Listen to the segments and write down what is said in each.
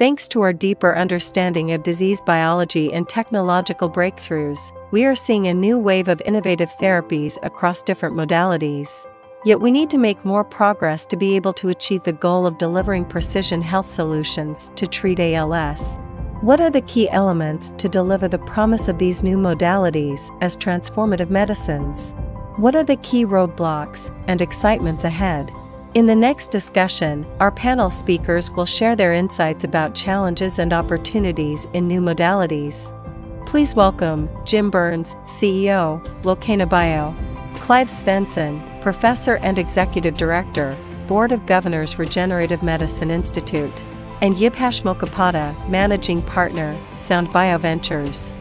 Thanks to our deeper understanding of disease biology and technological breakthroughs, we are seeing a new wave of innovative therapies across different modalities. Yet we need to make more progress to be able to achieve the goal of delivering precision health solutions to treat ALS. What are the key elements to deliver the promise of these new modalities as transformative medicines? What are the key roadblocks and excitements ahead? In the next discussion, our panel speakers will share their insights about challenges and opportunities in new modalities. Please welcome Jim Burns, CEO, Lilkana Bio; Clive Svensson, Professor and Executive Director, Board of Governors Regenerative Medicine Institute; and Yibhash Mokapata, Managing Partner, Sound Bio Ventures.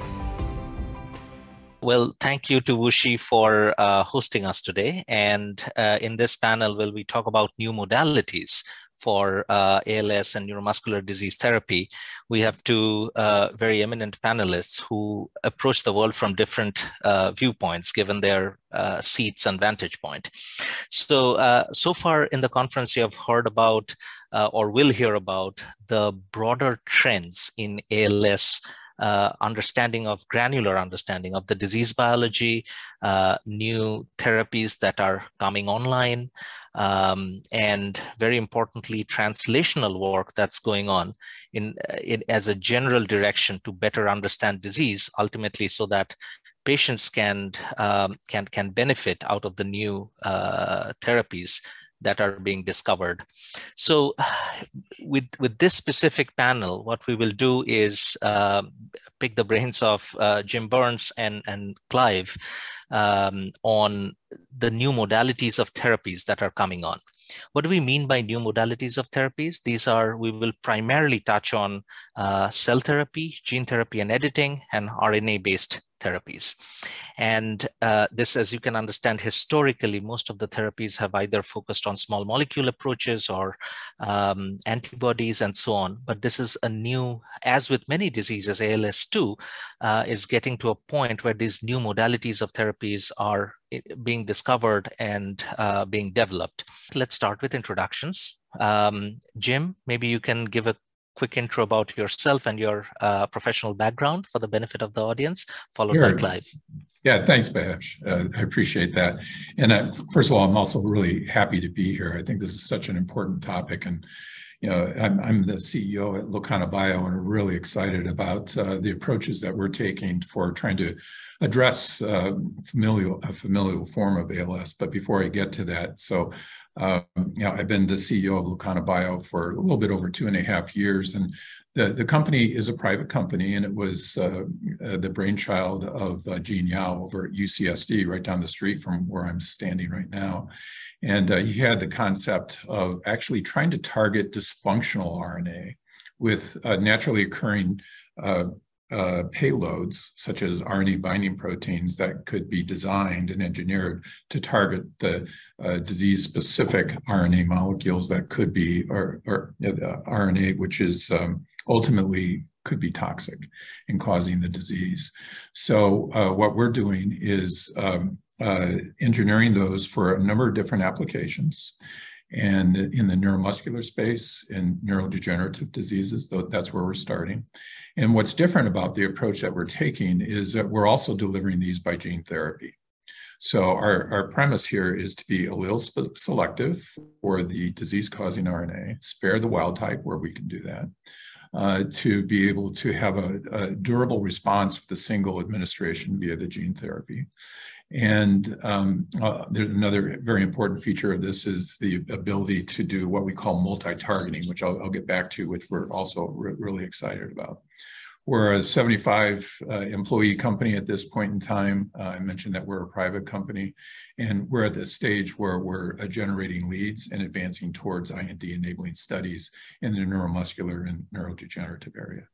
Well, thank you to Wuxi for hosting us today. And in this panel, we talk about new modalities for ALS and neuromuscular disease therapy. We have two very eminent panelists who approach the world from different viewpoints, given their seats and vantage point. So far in the conference, you have heard about or will hear about the broader trends in ALS, granular understanding of the disease biology, new therapies that are coming online, and very importantly, translational work that's going on as a general direction to better understand disease, ultimately, so that patients can benefit out of the new therapies that are being discovered. So with this specific panel, what we will do is pick the brains of Jim Burns and Clive on the new modalities of therapies that are coming on. What do we mean by new modalities of therapies? We will primarily touch on cell therapy, gene therapy and editing, and RNA-based therapies. And this, as you can understand, historically, most of the therapies have either focused on small molecule approaches or antibodies and so on. But this is a new, as with many diseases, ALS too, is getting to a point where these new modalities of therapies are being discovered and being developed. Let's start with introductions. Jim, maybe you can give a quick intro about yourself and your professional background for the benefit of the audience, followed by Clive. Yeah, thanks, Bash. I appreciate that. And first of all, I'm also really happy to be here. I think this is such an important topic. And I'm the CEO at Lilkana Bio, and we're really excited about the approaches that we're taking for trying to address a familial form of ALS. But before I get to that, I've been the CEO of Lilkana Bio for a little bit over 2.5 years, and the company is a private company, and it was the brainchild of Gene Yao over at UCSD, right down the street from where I'm standing right now. And he had the concept of actually trying to target dysfunctional RNA with naturally occurring payloads, such as RNA binding proteins that could be designed and engineered to target the disease-specific RNA molecules that could be, or RNA, which is ultimately could be toxic in causing the disease. So what we're doing is engineering those for a number of different applications. And in the neuromuscular space and neurodegenerative diseases, that's where we're starting. And what's different about the approach that we're taking is that we're also delivering these by gene therapy. So our premise here is to be allele selective for the disease-causing RNA, spare the wild type where we can do that, to be able to have a durable response with a single administration via the gene therapy. And there's another very important feature of this is the ability to do what we call multi-targeting, which I'll get back to, which we're also really excited about. We're a 75 employee company at this point in time. I mentioned that we're a private company, and we're at the stage where we're generating leads and advancing towards IND-enabling studies in the neuromuscular and neurodegenerative area.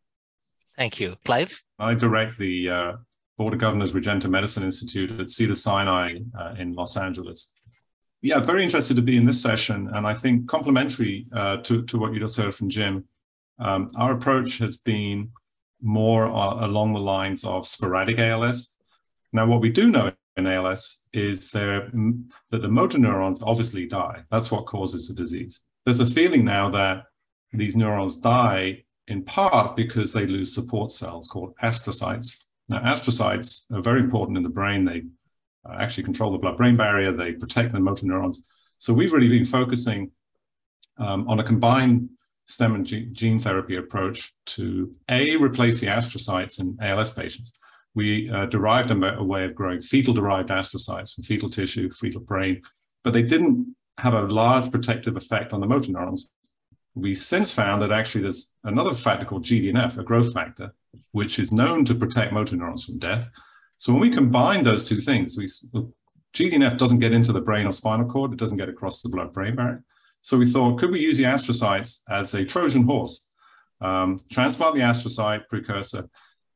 Thank you. Clive? I direct the Board of Governors Regenerative Medicine Institute at Cedars-Sinai in Los Angeles. Yeah, very interested to be in this session, and I think complementary to what you just heard from Jim. Our approach has been more along the lines of sporadic ALS. Now, what we do know in ALS is that the motor neurons obviously die. That's what causes the disease. There's a feeling now that these neurons die in part because they lose support cells called astrocytes. Now, astrocytes are very important in the brain. They actually control the blood-brain barrier. They protect the motor neurons. So we've really been focusing on a combined stem and gene therapy approach to replace the astrocytes in ALS patients. We derived a way of growing fetal-derived astrocytes from fetal tissue, fetal brain, but they didn't have a large protective effect on the motor neurons. We since found that actually there's another factor called GDNF, a growth factor, which is known to protect motor neurons from death. So when we combine those two things, GDNF doesn't get into the brain or spinal cord, it doesn't get across the blood-brain barrier. So we thought, could we use the astrocytes as a Trojan horse, transplant the astrocyte precursor,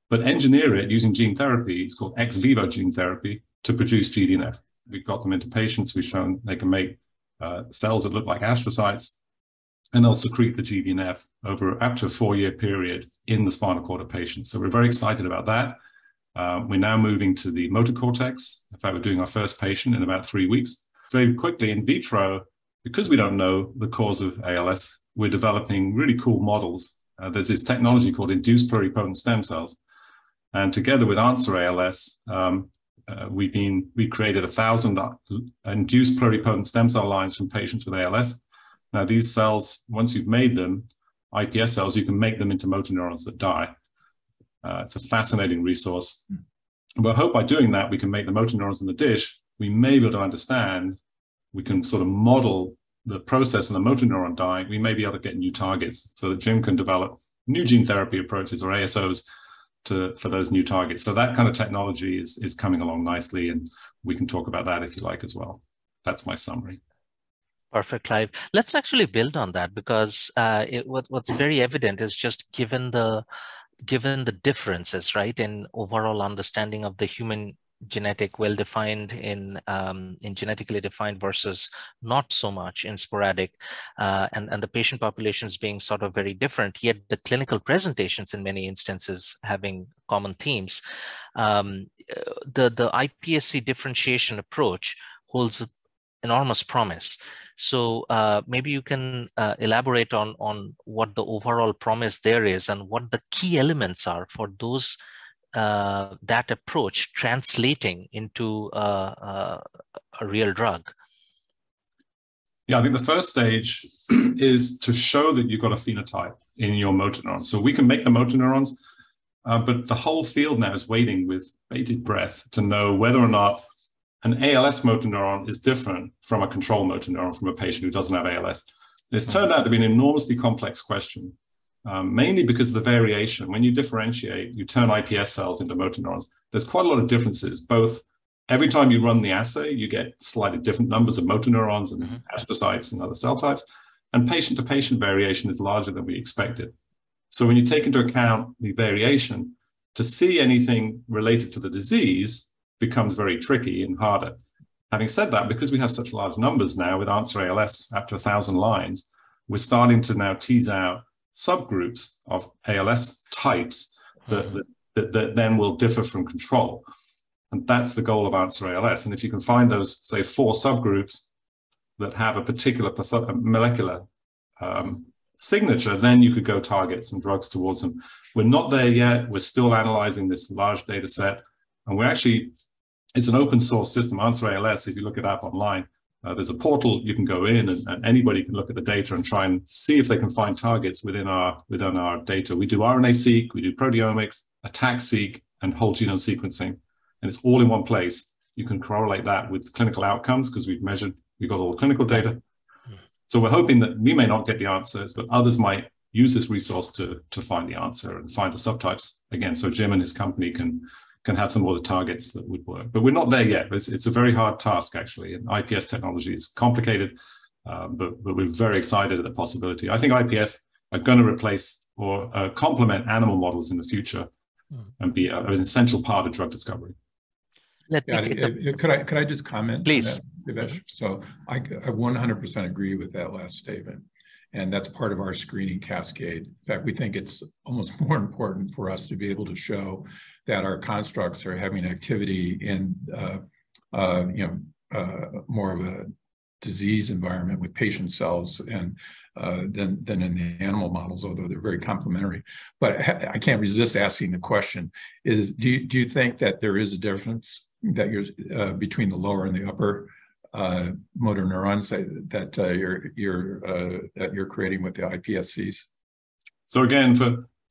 but engineer it using gene therapy, it's called ex vivo gene therapy, to produce GDNF. We've got them into patients, we've shown they can make cells that look like astrocytes, and they'll secrete the GDNF over up to a 4-year period in the spinal cord of patients. So we're very excited about that. We're now moving to the motor cortex. In fact, we're doing our first patient in about 3 weeks. Very quickly in vitro, because we don't know the cause of ALS, we're developing really cool models. There's this technology called induced pluripotent stem cells. And together with Answer ALS, we created 1,000 induced pluripotent stem cell lines from patients with ALS. Now, these cells, once you've made them, iPS cells, you can make them into motor neurons that die. It's a fascinating resource. We hope by doing that, we can make the motor neurons in the dish. We may be able to understand, we can sort of model the process of the motor neuron dying. We may be able to get new targets so that Jim can develop new gene therapy approaches or ASOs for those new targets. So that kind of technology is coming along nicely, and we can talk about that if you like as well. That's my summary. Perfect, Clive. Let's actually build on that, because what's very evident is just given the differences, right, in overall understanding of the human genetic, well-defined in genetically defined versus not so much in sporadic, and the patient populations being sort of very different, yet the clinical presentations in many instances having common themes. The iPSC differentiation approach holds enormous promise. So maybe you can elaborate on what the overall promise there is and what the key elements are for those that approach translating into a real drug. Yeah, I think the first stage is to show that you've got a phenotype in your motor neurons. So we can make the motor neurons, but the whole field now is waiting with bated breath to know whether or not an ALS motor neuron is different from a control motor neuron from a patient who doesn't have ALS. And it's turned out to be an enormously complex question, mainly because of the variation. When you differentiate, you turn iPS cells into motor neurons. There's quite a lot of differences, both every time you run the assay, you get slightly different numbers of motor neurons and astrocytes and other cell types, and patient-to-patient variation is larger than we expected. So when you take into account the variation, to see anything related to the disease becomes very tricky and harder. Having said that, because we have such large numbers now with Answer ALS up to 1,000 lines, we're starting to now tease out subgroups of ALS types that then will differ from control. And that's the goal of Answer ALS. And if you can find those, say, 4 subgroups that have a particular molecular signature, then you could go target some drugs towards them. We're not there yet. We're still analyzing this large data set. And we're actually, it's an open source system, Answer ALS. If you look it up online, there's a portal you can go in and anybody can look at the data and try and see if they can find targets within our data. We do RNA-seq, we do proteomics, ATAC-seq, and whole genome sequencing. And it's all in one place. You can correlate that with clinical outcomes because we've got all the clinical data. So we're hoping that we may not get the answers, but others might use this resource to find the answer and find the subtypes again. So Jim and his company can have some more of the targets that would work. But we're not there yet. It's a very hard task, actually. And iPS technology is complicated, but we're very excited at the possibility. I think iPS are going to replace or complement animal models in the future and be an essential part of drug discovery. Could I just comment? Please. So I 100% agree with that last statement. And that's part of our screening cascade. In fact, we think it's almost more important for us to be able to show that our constructs are having activity in more of a disease environment with patient cells and than in the animal models, although they're very complementary. But I can't resist asking the question: do you think that there is a difference that between the lower and the upper motor neurons that you're creating with the iPSCs? So again,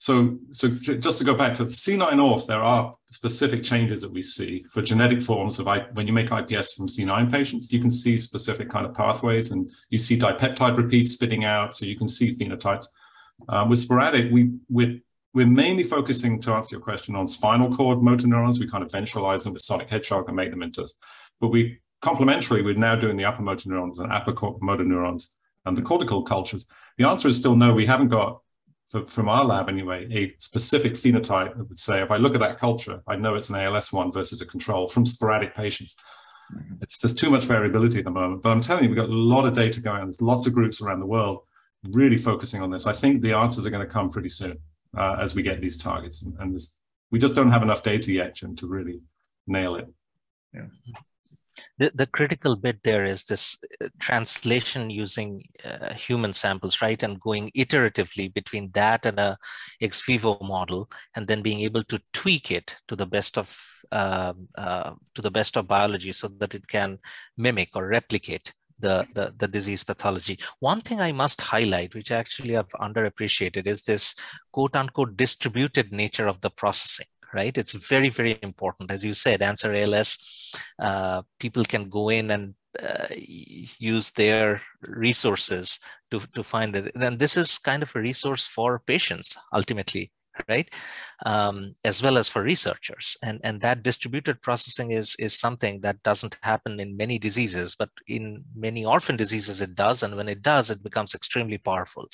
so just to go back to C9orf, there are specific changes that we see for genetic forms of when you make IPS from C9 patients, you can see specific kind of pathways, and you see dipeptide repeats spitting out, so you can see phenotypes. With sporadic, we're mainly focusing, to answer your question, on spinal cord motor neurons. We kind of ventralize them with sonic hedgehog and make them into, but complementary, we're now doing the upper motor neurons and upper motor neurons and the cortical cultures. The answer is still no. We haven't got, from our lab anyway, a specific phenotype that would say, if I look at that culture, I know it's an ALS one versus a control from sporadic patients. It's just too much variability at the moment. But I'm telling you, we've got a lot of data going on. There's lots of groups around the world really focusing on this. I think the answers are going to come pretty soon as we get these targets. And we just don't have enough data yet, Jim, to really nail it. Yeah. The critical bit there is this translation using human samples, right? And going iteratively between that and a ex vivo model, and then being able to tweak it to the best of biology so that it can mimic or replicate the disease pathology. One thing I must highlight, which actually I've underappreciated, is this quote unquote distributed nature of the processing. Right, it's very, very important. As you said, Answer ALS, people can go in and use their resources to find it. And this is kind of a resource for patients ultimately, right? As well as for researchers. And that distributed processing is something that doesn't happen in many diseases, but in many orphan diseases it does. And when it does, it becomes extremely powerful.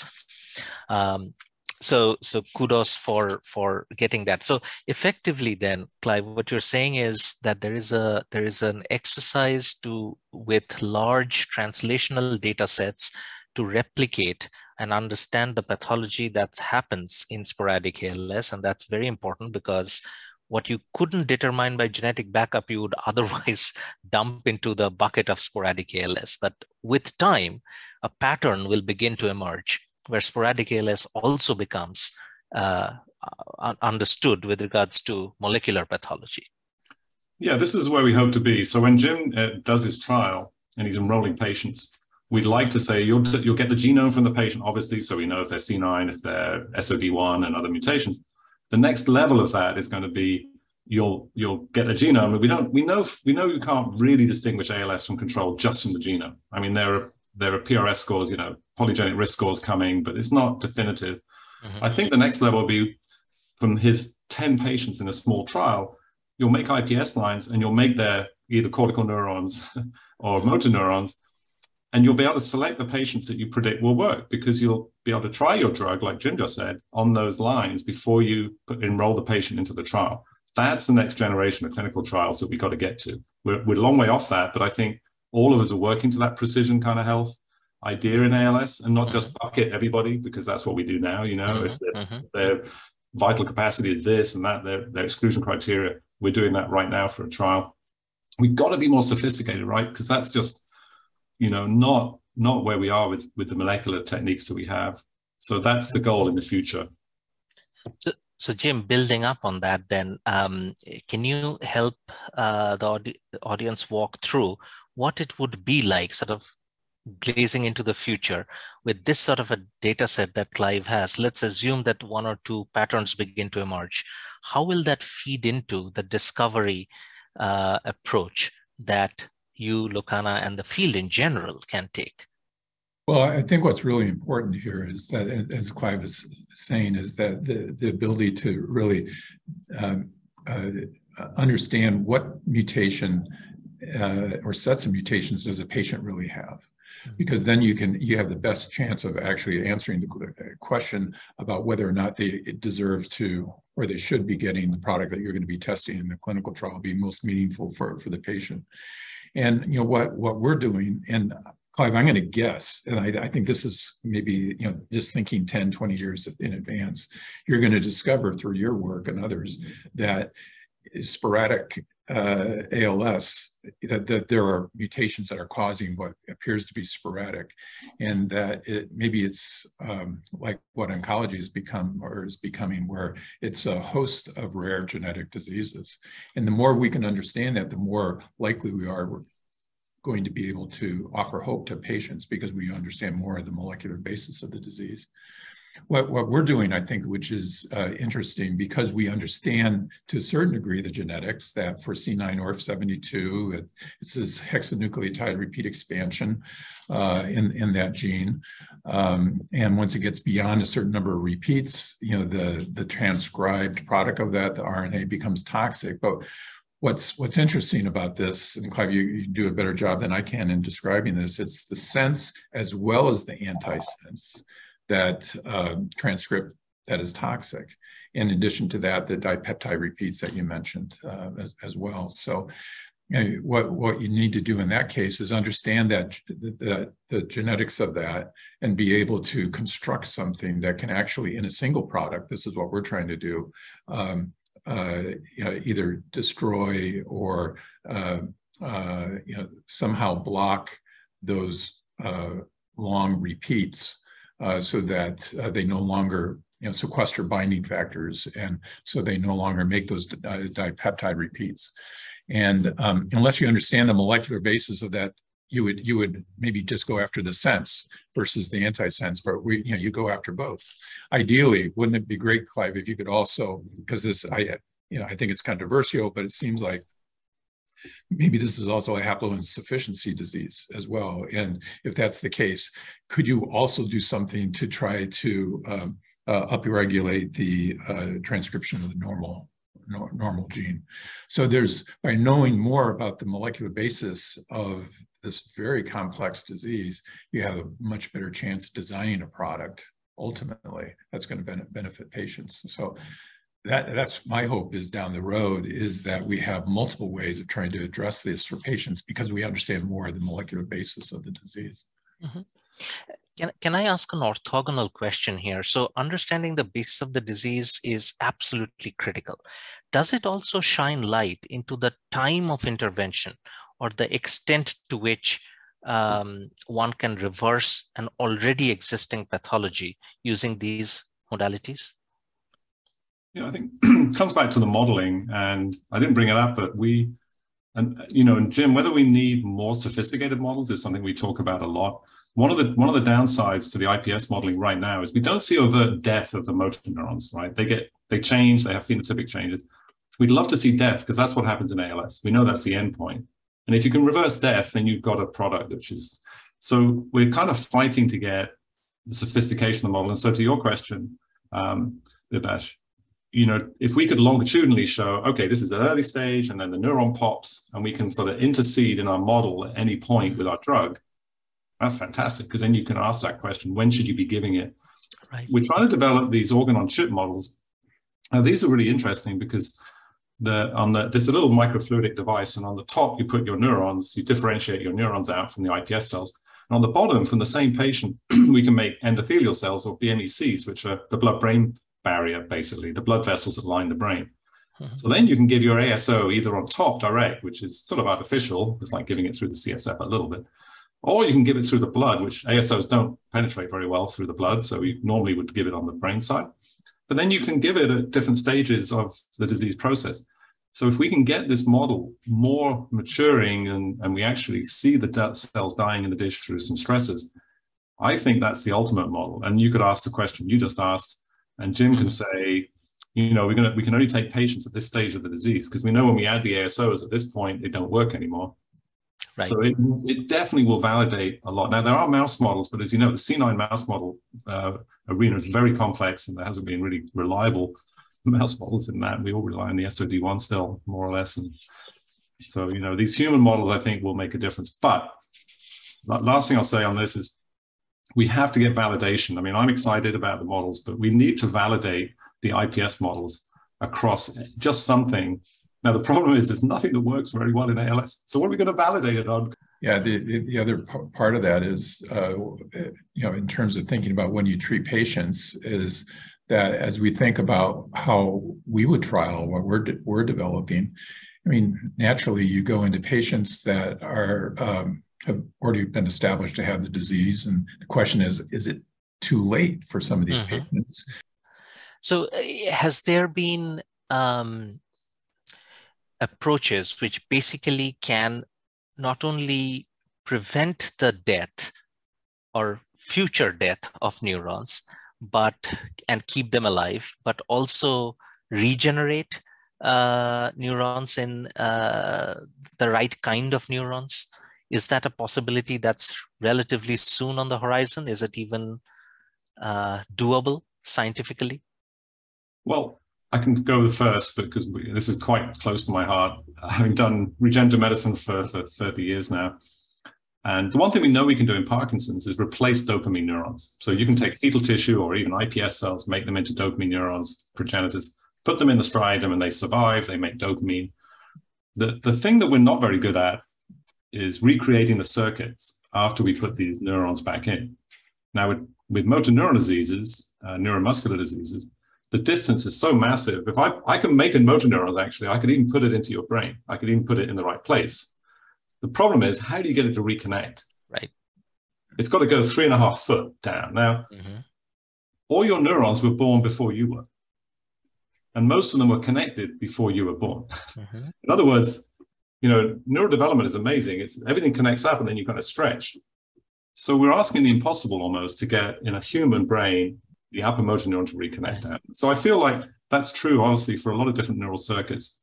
So kudos for getting that. So effectively then, Clive, what you're saying is that there is an exercise with large translational data sets to replicate and understand the pathology that happens in sporadic ALS. And that's very important, because what you couldn't determine by genetic backup, you would otherwise dump into the bucket of sporadic ALS. But with time, a pattern will begin to emerge, where sporadic ALS also becomes understood with regards to molecular pathology. Yeah, this is where we hope to be. So when Jim does his trial and he's enrolling patients, we'd like to say you'll get the genome from the patient, obviously, so we know if they're C9, if they're SOD1 and other mutations. The next level of that is going to be you'll get the genome, and we know you can't really distinguish ALS from control just from the genome. I mean, there are PRS scores, polygenic risk scores coming, but it's not definitive. Mm-hmm. I think the next level will be from his 10 patients in a small trial, you'll make IPS lines and you'll make their either cortical neurons or motor neurons, and you'll be able to select the patients that you predict will work, because you'll be able to try your drug, like Jim just said, on those lines before you enroll the patient into the trial. That's the next generation of clinical trials that we've got to get to. We're a long way off that, but I think all of us are working to that precision kind of health idea in ALS, and not just bucket everybody, because that's what we do now. If their vital capacity is this and that, their exclusion criteria, we're doing that right now for a trial. We've got to be more sophisticated, right? Because that's just, not where we are with the molecular techniques that we have. So that's the goal in the future. So Jim, building up on that then, can you help the audience walk through what it would be like, sort of gazing into the future with this sort of a data set that Clive has? Let's assume that one or two patterns begin to emerge. How will that feed into the discovery approach that you, Lokana, and the field in general can take? Well, I think what's really important here is that, as Clive is saying, is that the ability to really understand what mutation or sets of mutations does a patient really have. Because then you have the best chance of actually answering the question about whether or not they deserve to, or they should be getting the product that you're going to be testing in the clinical trial, be most meaningful for the patient. And what we're doing, and Clive, I'm going to guess, and I think this is maybe, just thinking 10, 20 years in advance, you're going to discover through your work and others that sporadic ALS, that there are mutations that are causing what appears to be sporadic, and that maybe it's like what oncology has become or is becoming, where it's a host of rare genetic diseases. And the more we can understand that, the more likely we're going to be able to offer hope to patients, because we understand more of the molecular basis of the disease. What we're doing, I think, which is interesting, because we understand to a certain degree the genetics, that for C9orf72, it's this hexanucleotide repeat expansion in that gene. And once it gets beyond a certain number of repeats, the transcribed product of that, the RNA, becomes toxic. But what's interesting about this, and Clive, you do a better job than I can in describing this, it's the sense as well as the antisense that transcript that is toxic. In addition to that, the dipeptide repeats that you mentioned as well. So what you need to do in that case is understand that the genetics of that, and be able to construct something that can actually, in a single product, this is what we're trying to do, either destroy or somehow block those long repeats, so that they no longer sequester binding factors, and so they no longer make those dipeptide repeats. And unless you understand the molecular basis of that, you would maybe just go after the sense versus the antisense, but you go after both. Ideally, wouldn't it be great, Clive, if you could also, because this I think it's controversial, but it seems like maybe this is also a haploinsufficiency disease as well. And if that's the case, could you also do something to try to upregulate the transcription of the normal gene? So by knowing more about the molecular basis of this very complex disease, you have a much better chance of designing a product ultimately that's going to benefit patients. So that's my hope, is down the road, is that we have multiple ways of trying to address this for patients, because we understand more of the molecular basis of the disease. Mm-hmm. Can I ask an orthogonal question here? So understanding the basis of the disease is absolutely critical. Does it also shine light into the time of intervention, or the extent to which one can reverse an already existing pathology using these modalities? Yeah, I think it comes back to the modeling, and I didn't bring it up, but and Jim, whether we need more sophisticated models is something we talk about a lot. One of the downsides to the IPS modeling right now is we don't see overt death of the motor neurons, right? They change, they have phenotypic changes. We'd love to see death, because that's what happens in ALS. We know that's the end point. And if you can reverse death, then you've got a product which is, so we're kind of fighting to get the sophistication of the model. And so to your question, Bibash, if we could longitudinally show, okay, this is an early stage, and then the neuron pops, and we can sort of intercede in our model at any point with our drug, that's fantastic, because then you can ask that question, when should you be giving it? Right. We're trying to develop these organ-on-chip models. Now, these are really interesting, because there's a little microfluidic device, and on the top you put your neurons, you differentiate your neurons out from the IPS cells. And on the bottom, from the same patient, we can make endothelial cells, or BMECs, which are the blood-brain barrier, basically, the blood vessels that line the brain. Mm-hmm. So then you can give your ASO either on top direct, which is sort of artificial, it's like giving it through the CSF a little bit, or you can give it through the blood, which ASOs don't penetrate very well through the blood, so we normally would give it on the brain side. But then you can give it at different stages of the disease process. So if we can get this model more maturing, and we actually see the cells dying in the dish through some stresses, I think that's the ultimate model. And you could ask the question you just asked, and Jim can say, we can only take patients at this stage of the disease, because we know when we add the ASOs at this point, they don't work anymore. Right. So it definitely will validate a lot. Now, there are mouse models, but as you know, the C9 mouse model arena is very complex, and there hasn't been really reliable mouse models in that. We all rely on the SOD1 still, more or less. And so, these human models, I think, will make a difference. But the last thing I'll say on this is we have to get validation. I mean, I'm excited about the models, but we need to validate the IPS models across just something. Now, the problem is there's nothing that works very well in ALS. So what are we going to validate it on? Yeah, the other part of that is, in terms of thinking about when you treat patients, is that as we think about how we would trial what we're developing, I mean, naturally, you go into patients that are have already been established to have the disease, and the question is it too late for some of these patients? So has there been approaches which basically can not only prevent the death or future death of neurons, and keep them alive, but also regenerate neurons in the right kind of neurons? Is that a possibility that's relatively soon on the horizon? Is it even doable scientifically? Well, I can go the first because this is quite close to my heart, having done regenerative medicine for 30 years now. And the one thing we know we can do in Parkinson's is replace dopamine neurons. So you can take fetal tissue or even iPS cells, make them into dopamine neurons, progenitors, put them in the striatum and they survive, they make dopamine. The thing that we're not very good at is recreating the circuits after we put these neurons back in. Now, with motor neuron diseases, neuromuscular diseases, the distance is so massive. If I can make a motor neuron, actually, I could even put it into your brain. I could even put it in the right place. The problem is, how do you get it to reconnect? Right. It's got to go 3.5 foot down. Now, all your neurons were born before you were. And most of them were connected before you were born. In other words, you know, neurodevelopment is amazing. Everything connects up and then you kind of stretch. So we're asking the impossible almost to get in a human brain, the upper motor neuron to reconnect out. So I feel like that's true, obviously, for a lot of different neural circuits.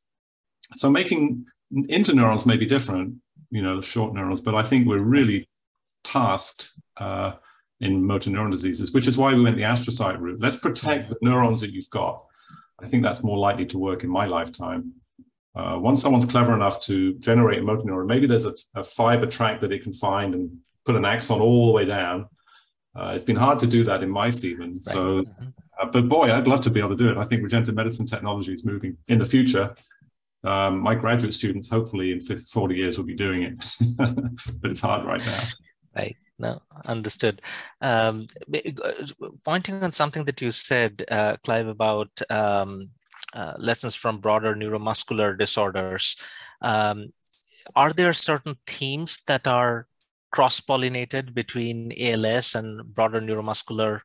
So making interneurons may be different, you know, the short neurons, but I think we're really tasked in motor neuron diseases, which is why we went the astrocyte route. Let's protect the neurons that you've got. I think that's more likely to work in my lifetime. Once someone's clever enough to generate a motor neuron, maybe there's a fiber tract that it can find and put an axon all the way down. It's been hard to do that in mice even. Right. So, but boy, I'd love to be able to do it. I think regenerative medicine technology is moving in the future. My graduate students, hopefully in 40 years, will be doing it, but it's hard right now. Right. No, understood. Pointing on something that you said, Clive, about lessons from broader neuromuscular disorders, are there certain themes that are cross-pollinated between ALS and broader neuromuscular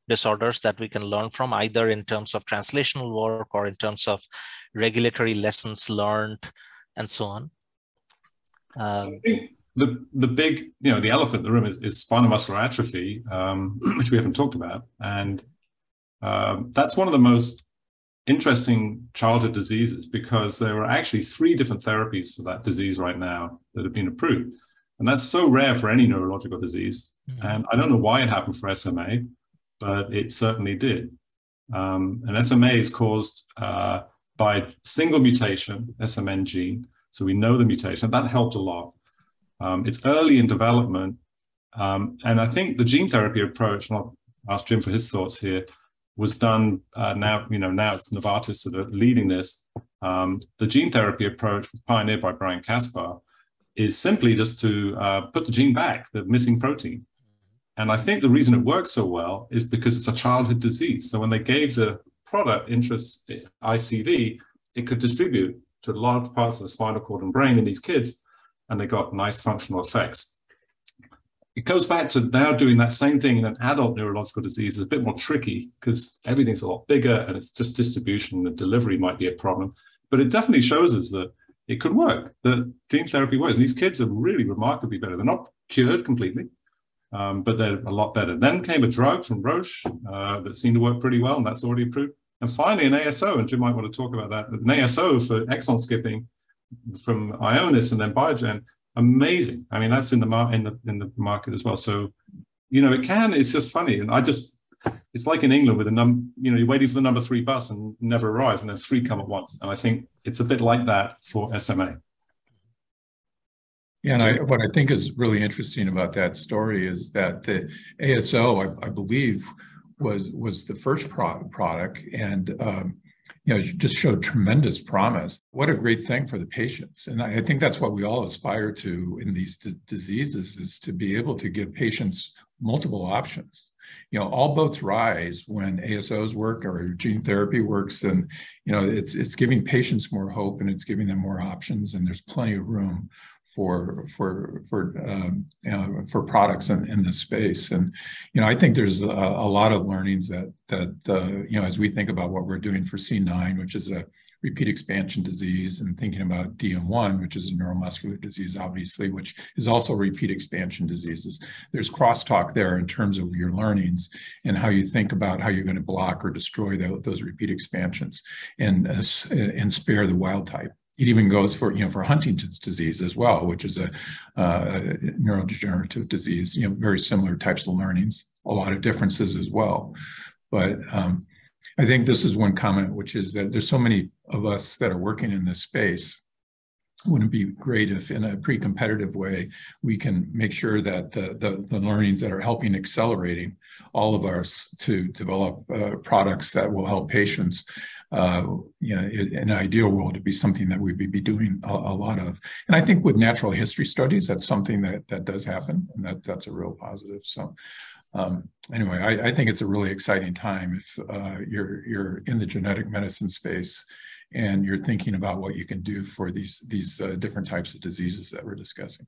disorders that we can learn from, either in terms of translational work or in terms of regulatory lessons learned and so on? I think the big, you know, the elephant in the room is spinal muscular atrophy, which we haven't talked about. And that's one of the most interesting childhood diseases because there are actually 3 different therapies for that disease right now that have been approved. And that's so rare for any neurological disease. And I don't know why it happened for SMA, but it certainly did. And SMA is caused by single mutation, SMN gene. So we know the mutation. That helped a lot. It's early in development. And I think the gene therapy approach, and I'll ask Jim for his thoughts here, was done now, you know, now it's Novartis that are leading this. The gene therapy approach was pioneered by Brian Caspar, is simply just to put the gene back, the missing protein. And I think the reason it works so well is because it's a childhood disease. So when they gave the product interest ICV, it could distribute to large parts of the spinal cord and brain in these kids, and they got nice functional effects. It goes back to now doing that same thing in an adult neurological disease is a bit more tricky because everything's a lot bigger and it's just distribution and delivery might be a problem. But it definitely shows us that it could work. The gene therapy works. These kids are really remarkably better. They're not cured completely, but they're a lot better. Then came a drug from Roche that seemed to work pretty well, and that's already approved. And finally, an ASO, and Jim might want to talk about that, an ASO for exon skipping from Ionis and then Biogen. Amazing. I mean, that's in the market as well. So, you know, it's just funny. And it's like in England with you're waiting for the number 3 bus and never arrives, and then 3 come at once. And I think it's a bit like that for SMA. Yeah, and what I think is really interesting about that story is that the ASO, I believe, was the first product, and just showed tremendous promise. What a great thing for the patients. And I think that's what we all aspire to in these diseases, is to be able to give patients multiple options. all boats rise when ASOs work or gene therapy works, and it's giving patients more hope, and it's giving them more options, and there's plenty of room for products in this space. And I think there's a lot of learnings that as we think about what we're doing for C9, which is a repeat expansion disease, and thinking about DM1, which is a neuromuscular disease, obviously, which is also repeat expansion diseases. There's crosstalk there in terms of your learnings and how you think about how you're going to block or destroy those repeat expansions and spare the wild type. It even goes for Huntington's disease as well, which is a neurodegenerative disease. Very similar types of learnings, a lot of differences as well. But I think this is one comment, which is that there's so many of us that are working in this space. Wouldn't it be great if, in a pre-competitive way, we can make sure that the learnings that are helping accelerating all of us to develop products that will help patients, in an ideal world, to be something that we'd be doing a lot of. And I think with natural history studies, that's something that does happen, and that's a real positive. So anyway, I think it's a really exciting time if you're in the genetic medicine space and you're thinking about what you can do for these different types of diseases that we're discussing.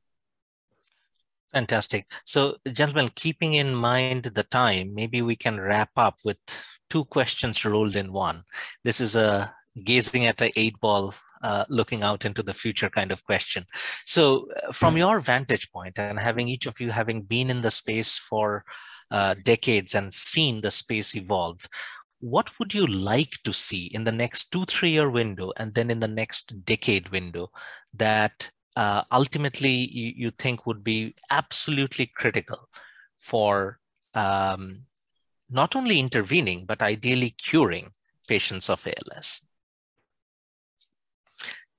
Fantastic. So, gentlemen, keeping in mind the time, maybe we can wrap up with two questions rolled in one. This is a gazing at an 8-ball, looking out into the future kind of question. So from your vantage point, and each of you having been in the space for decades and seen the space evolve, what would you like to see in the next 2-3 year window, and then in the next decade window, that ultimately you think would be absolutely critical for not only intervening, but ideally curing patients of ALS?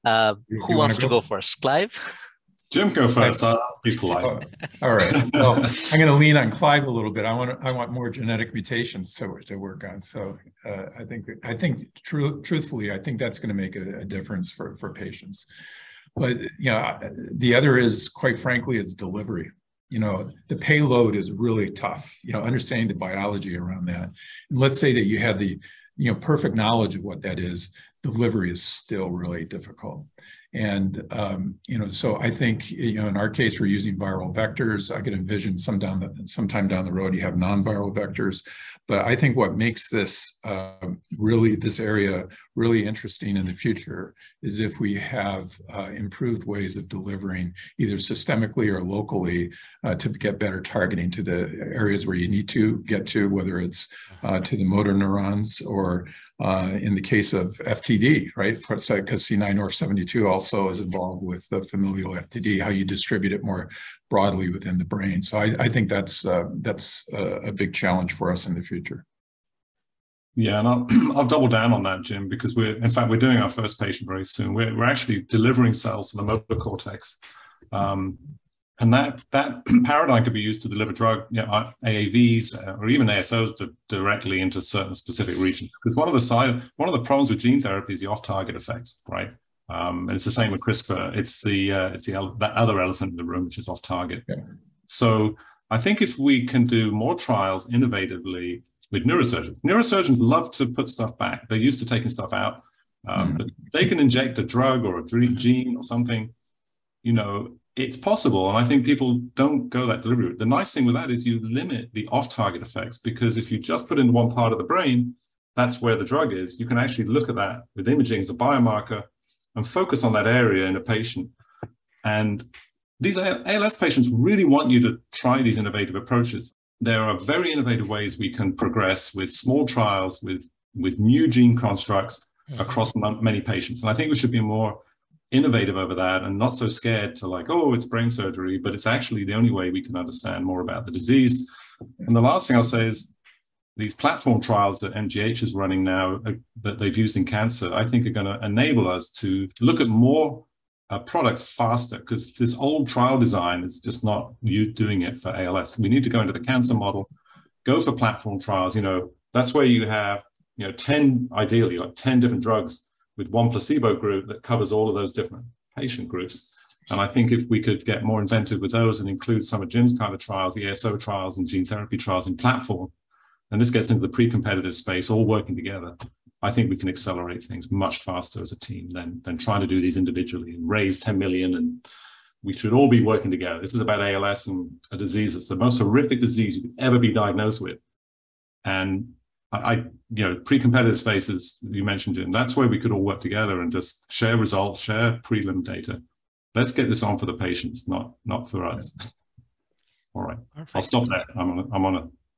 Who wants to go first? Clive? Jim, go first. I'll be polite. All right. Well, I'm going to lean on Clive a little bit. I want more genetic mutations to work on. So I think truthfully, I think that's going to make a difference for patients. But the other is, quite frankly, it's delivery. The payload is really tough. Understanding the biology around that. And let's say that you had the perfect knowledge of what that is. Delivery is still really difficult. And, so I think, in our case, we're using viral vectors. I could envision sometime down the road, you have non-viral vectors. But I think what makes this this area really interesting in the future is if we have improved ways of delivering either systemically or locally to get better targeting to the areas where you need to get to, whether it's to the motor neurons or in the case of FTD, right? Because C9orf72 also is involved with the familial FTD, how you distribute it more broadly within the brain. So I think that's a big challenge for us in the future. Yeah, and I'll double down on that, Jim, because we're doing our first patient very soon. We're actually delivering cells to the motor cortex. And that paradigm could be used to deliver drug, AAVs or even ASOs directly into certain specific regions. Because one of the problems with gene therapy is the off-target effects, right? And it's the same with CRISPR. It's that other elephant in the room, which is off-target. Yeah. So I think if we can do more trials innovatively with neurosurgeons love to put stuff back. They're used to taking stuff out. But they can inject a drug or a gene or something, it's possible. And I think people don't go that delivery route. The nice thing with that is you limit the off-target effects, because if you just put in one part of the brain, that's where the drug is. You can actually look at that with imaging as a biomarker and focus on that area in a patient. And these ALS patients really want you to try these innovative approaches. There are very innovative ways we can progress with small trials, with new gene constructs across many patients. And I think we should be more innovative over that and not so scared to it's brain surgery, but it's actually the only way we can understand more about the disease. And the last thing I'll say is these platform trials that MGH is running now that they've used in cancer, I think are going to enable us to look at more products faster, because this old trial design is just not you doing it for ALS. We need to go into the cancer model, go for platform trials. That's where you have 10 different drugs with one placebo group that covers all of those different patient groups. And I think if we could get more inventive with those and include some of Jim's kind of trials, the ASO trials and gene therapy trials in platform, and this gets into the pre-competitive space, all working together, I think we can accelerate things much faster as a team than trying to do these individually and raise 10 million. And we should all be working together. This is about ALS, and a disease that's the most horrific disease you could ever be diagnosed with. And pre-competitive spaces, you mentioned, Jim, that's where we could all work together and just share results, share prelim data. Let's get this on for the patients, not for us. All right, perfect. I'll stop there.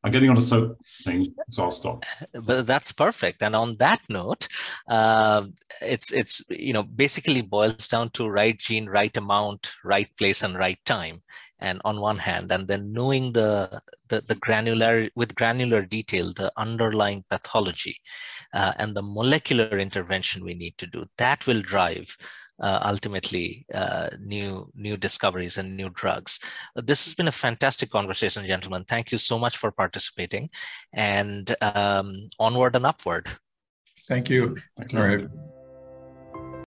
I'm getting on a soap thing, so I'll stop. But that's perfect. And on that note, it's basically boils down to right gene, right amount, right place, and right time. And on one hand, and then knowing the granular detail, the underlying pathology, and the molecular intervention we need to do, that will drive ultimately new discoveries and new drugs. This has been a fantastic conversation, gentlemen. Thank you so much for participating, and onward and upward. Thank you. All right.